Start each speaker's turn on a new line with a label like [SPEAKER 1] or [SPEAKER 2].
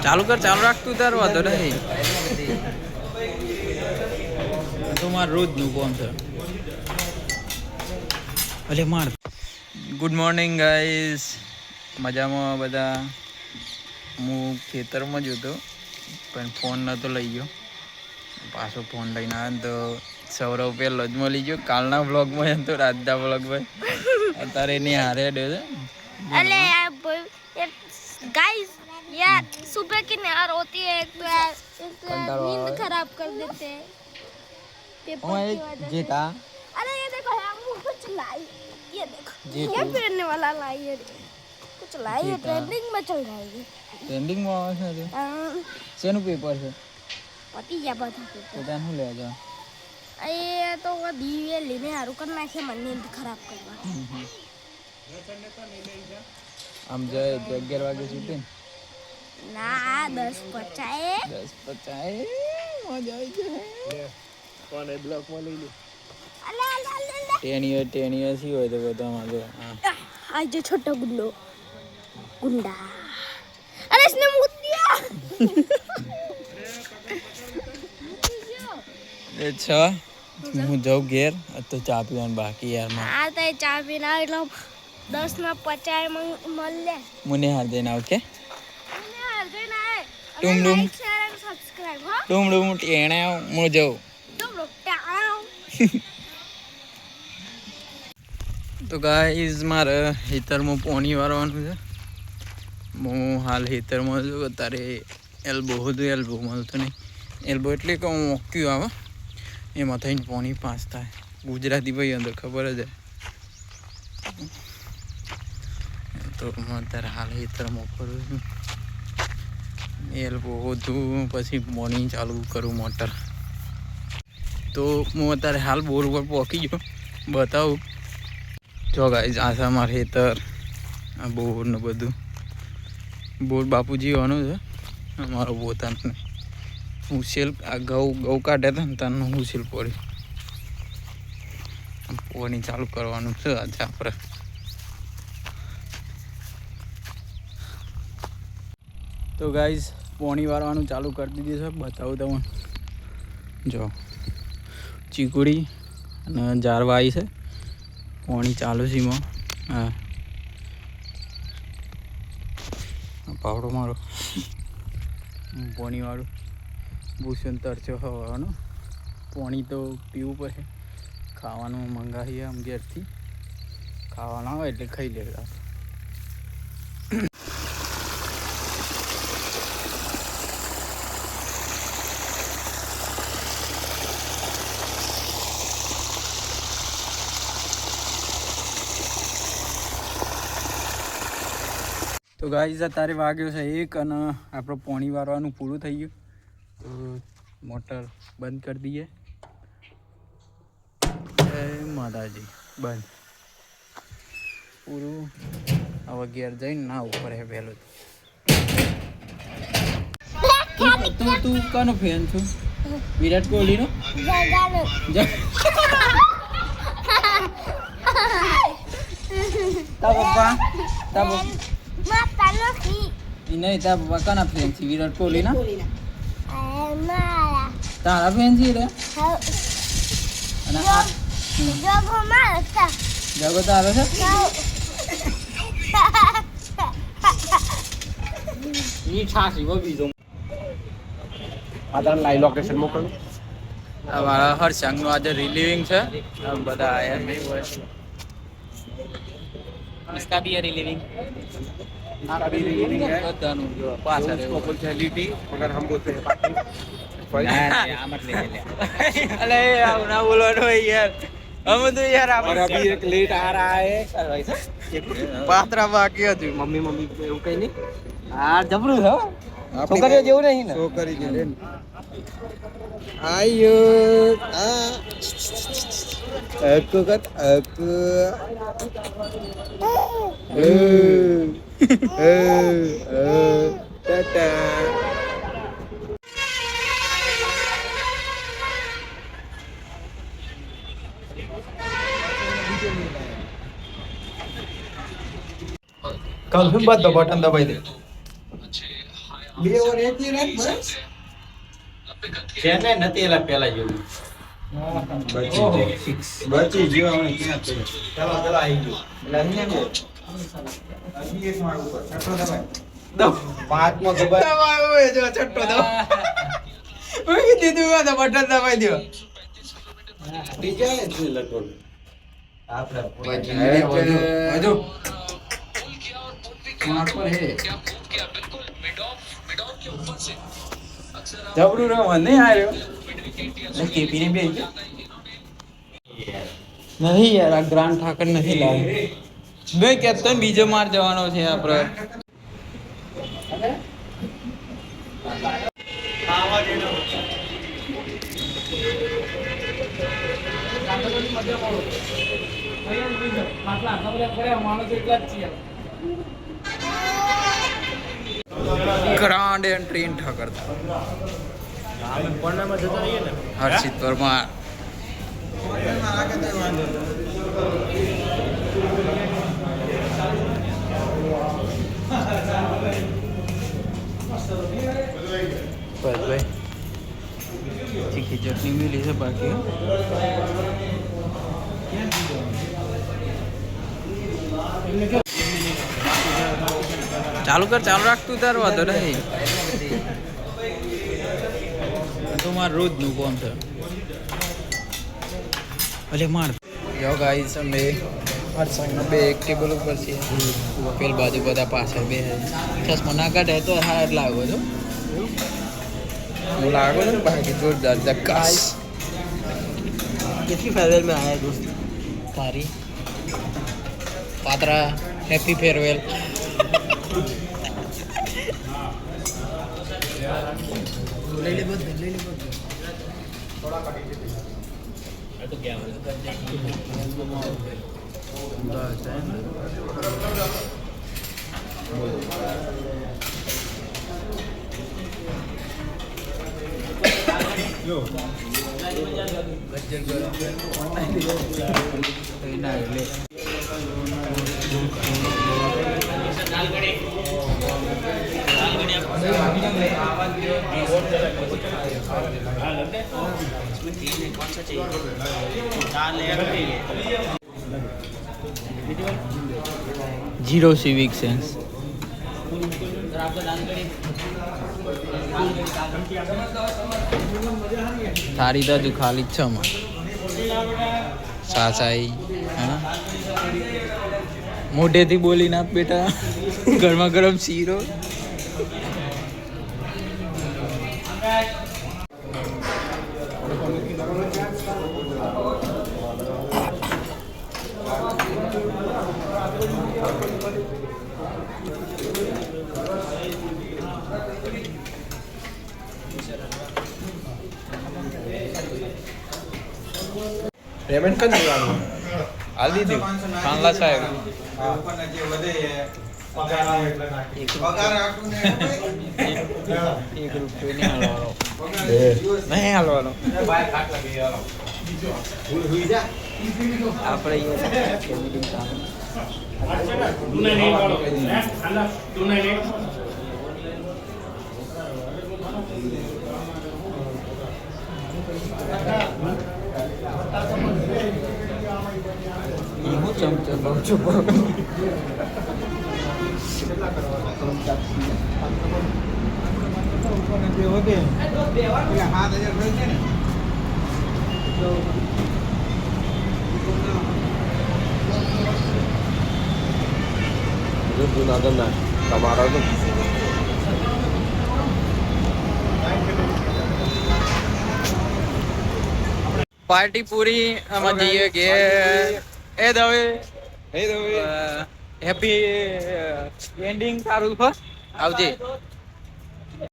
[SPEAKER 1] ચાલુ કર, ચાલુ રાખ તું તાર વાંધો નહીં. તો મારું રોજનું કોમ છે. અરે માર. ગુડ મોર્નિંગ ગાઈસ, મજામાં બધા. હું ખેતરમાં જ હતો પણ ફોન નહોતો લઈ ગયો. પાછો ફોન લઈને આવ્યો તો સૌરવ પહેલો જ મળી ગયો. કાલના વ્લોગમાં એમ તો રાજદા વ્લોગમાં અત્યારે એની હારે છે.
[SPEAKER 2] अरे गाइस यार सुबह की नहर होती है तो यार नींद खराब कर देते हैं पेपर की वजह से। अरे ये देखो यार वो कुछ लाई, ये देखो ये पहनने वाला लाई है, कुछ लाई है, ट्रेंडिंग में चल रहा है ये।
[SPEAKER 1] ટ્રેન્ડિંગ માં આવે છે. શેનું પેપર છે?
[SPEAKER 2] पति या बता
[SPEAKER 1] તો ત્યાં શું લેવા જાવ?
[SPEAKER 2] ये तो वो दिए लेने हारू करना है, मन नींद खराब करवा।
[SPEAKER 1] આમ જાય તો 11 વાગે છૂટે
[SPEAKER 2] ना 10:50
[SPEAKER 1] 10:50 મજા આવી જાય. કોને બ્લોક માં લઈ લે.
[SPEAKER 2] अले अले अले
[SPEAKER 1] ટેણીઓ સી હોય તો બધામાં જો.
[SPEAKER 2] आज जो छोटा गुंडा अरे इसने मुद दिया।
[SPEAKER 1] એ છ હું જાઉં ઘેર. તો ચા પીવાનું બાકી યાર.
[SPEAKER 2] આ તો ચા પીના એટલે 10:50 મળ લે.
[SPEAKER 1] મને હાર દેના ઓકે.
[SPEAKER 2] મને હાર જઈને આય.
[SPEAKER 1] ટુમ ટુમ
[SPEAKER 2] લાઈક શેર અને સબસ્ક્રાઇબ હો.
[SPEAKER 1] ટુમ ટુમ ટેણે હું જાઉં.
[SPEAKER 2] ટુમ ટાવ.
[SPEAKER 1] તો ગાઈઝ મારે હેતરમાં પાણી વાળવાનું છે. હું હાલ હેતરમાં છું. અત્યારે એલ્બો હતું, એલ્બો મળતો નહીં. એલ્બો એટલે કે હું ઓક્યું આવે એમાં થઈને પાણી પાસ થાય. ગુજરાતી ભાઈ અંદર ખબર જ. તો હું અત્યારે હાલ હેતરમાં કરું છું. એલ્બો હતું પછી પાણી ચાલુ કરું મોટર. તો હું અત્યારે હાલ બોર ઉપર પહોંચી ગયો. બતાવું જો ગાઈઝ આ છે અમારે હેતર. આ બોર ને બધું. બોર બાપુજીવાનું છે અમારો પોતાનો. હું સેલ આ ઘઉં કાઢ્યા હતા ને તારનું હું સેલ પડ્યું. પાણી ચાલુ કરવાનું છે આજે આપણે. તો ગાઈઝ પાણી વાળવાનું ચાલુ કરી દીધું છે. બતાવું તમને. જો ચીકુડી અને જારવા આવી છે. પાણી ચાલુ છે એમાં. હા પાવડો મારો પાણી વાળું ભૂષણ તરસ્યો હવાનો. પાણી તો પીવું પડે. ખાવાનું મંગાવીએ આમ ઘેરથી. ખાવાનું આવે એટલે ખાઈ લેવા. તો ગાઈઝ અત્યારે વાગ્યો છે 1 અને આપણું પાણી વાળવાનું પૂરું થઈ ગયું. તો મોટર બંધ કરી દઈએ. જય માતાજી. બંધ પૂરું. હવે ઘેર જઈને ના ઉપર હે પહેલો. તું કોનો ફેન છું? વિરાટ કોહલીનો? તા પપ્પા नहीं ता कना फैन छी विराट कोहली ना? तारा फैन छी रे? અને આ
[SPEAKER 2] જગો મારતા
[SPEAKER 1] જગો તારો છે? ઈ છાસી વો બીજો.
[SPEAKER 3] આધાર લાઈવ લોકેશન મોકલો.
[SPEAKER 1] આ વાળા હરસંગનો આજે રિલીવિંગ છે. બધા આયા નહીં હોય. इसका भी है रिलीविंग.
[SPEAKER 3] अगर हम बोलते हैं
[SPEAKER 1] अरे ना बोलो यार. हम तो यार
[SPEAKER 3] और अभी एक लेट आ रहा है.
[SPEAKER 1] पात्रा बाकी હતી.
[SPEAKER 3] मम्मी मम्मी એવું કઈ નહીં.
[SPEAKER 1] આ જબરું છે. છોકરીઓ જેવું નહીં ને.
[SPEAKER 3] છોકરી જેવું. આયો આ aku kat aku tata.
[SPEAKER 1] कल फिर बटन दबाई दे.
[SPEAKER 3] બે ઓવર એટલી રન બસ
[SPEAKER 1] છે ને નથી એલા પેલા જેવું
[SPEAKER 3] બચી જીવા મને ક્યાં છે ચાલો આવી ગયો હજી એક માળ ઉપર છઠ્ઠો દબાય પાંચમો દબાય
[SPEAKER 1] દબાયો એ જો છઠ્ઠો દબાયો ઓય દીધું આ બટન દબાઈ દો
[SPEAKER 3] બીજા ને શું લગભગ આપણે
[SPEAKER 1] વધુ માર પર હે જબરું રવા નહીં આયો લકી પીને બે નહીં યાર આ ગ્રાન્ડ ઠાકર નથી લાવ્યો બે કેપ્ટન બીજો માર જવાનો છે આપણે ગ્રાન્ડ એન્ટ્રી ઠાકર હર્ષિત પરમાર બસ ભાઈ તીખી ચટણી મિલી છે બાકી ચાલુ કર ચાલુ રાખ તું તાર વાંધો નહીં તો માર રોજ નું કોમ છે અલે માર જાઓ ગાઈસ અમે હરસંગ બે એક ટેબલ ઉપર છે પેલ બાજુ બધા પાછળ બે ચશ્મા ના કાઢે તો હાર લાગો છો હું લાગો છો ને બાકી જોરદાર ધક્કાસ
[SPEAKER 3] कितनी फेयरवेल में आया है दोस्त
[SPEAKER 1] તારી પાત્રા હેપી ફેરવેલ
[SPEAKER 3] ले ले बस ले ले बस
[SPEAKER 1] तो क्या जीरो सिविक सेंस थारी तो जो खाली छमा सासाई हाँ मोटे थी बोली ना बेटा गर्मा गर्म सीरो
[SPEAKER 3] पेमेंट कर देवानो
[SPEAKER 1] हाल दी कांगला साहेब
[SPEAKER 3] ઉપરના જે વધે એ પગાર આવે એટલે નાખી પગાર આટલું ને
[SPEAKER 1] एक रुपये नहीं हलवानो नहीं हलवानो
[SPEAKER 3] બાય ખાટ લાગી હાલો હુઈ જા
[SPEAKER 1] આપણે હું ચમચો લઉં છું
[SPEAKER 3] જે વધે એટલે 7000 થઈ છે ને જુનાગઢના તમારા તો
[SPEAKER 1] પાર્ટી પૂરી આમાં જઈએ કે એ દવે હેપી એન્ડિંગ સારું આવજે